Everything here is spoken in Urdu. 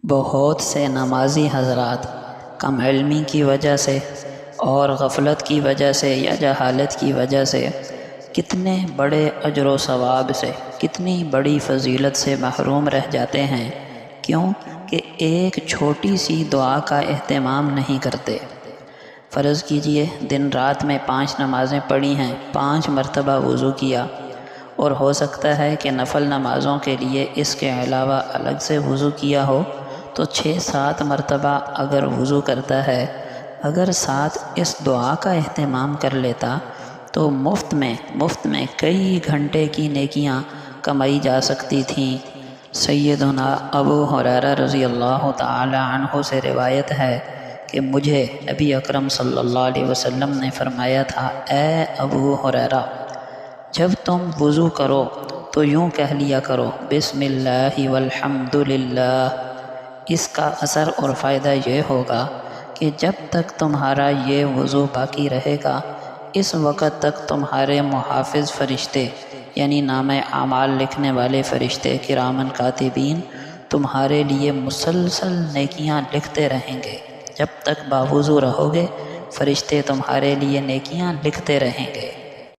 بہت سے نمازی حضرات کم علمی کی وجہ سے اور غفلت کی وجہ سے یا جہالت کی وجہ سے کتنے بڑے اجر و ثواب سے، کتنی بڑی فضیلت سے محروم رہ جاتے ہیں، کیوں کہ ایک چھوٹی سی دعا کا اہتمام نہیں کرتے۔ فرض کیجئے دن رات میں 5 نمازیں پڑھی ہیں، 5 مرتبہ وضو کیا، اور ہو سکتا ہے کہ نفل نمازوں کے لیے اس کے علاوہ الگ سے وضو کیا ہو، تو 6-7 مرتبہ اگر وضو کرتا ہے، اگر ساتھ اس دعا کا اہتمام کر لیتا تو مفت میں کئی گھنٹے کی نیکیاں کمائی جا سکتی تھیں۔ سیدنا ابو ہریرہ رضی اللہ تعالی عنہ سے روایت ہے کہ مجھے نبی اکرم صلی اللہ علیہ وسلم نے فرمایا تھا، اے ابو ہریرہ، جب تم وضو کرو تو یوں کہہ لیا کرو، بسم اللہ والحمد للہ۔ اس کا اثر اور فائدہ یہ ہوگا کہ جب تک تمہارا یہ وضو باقی رہے گا، اس وقت تک تمہارے محافظ فرشتے یعنی نام اعمال لکھنے والے فرشتے کرامن کاتبین تمہارے لیے مسلسل نیکیاں لکھتے رہیں گے۔ جب تک باوضو رہو گے، فرشتے تمہارے لیے نیکیاں لکھتے رہیں گے۔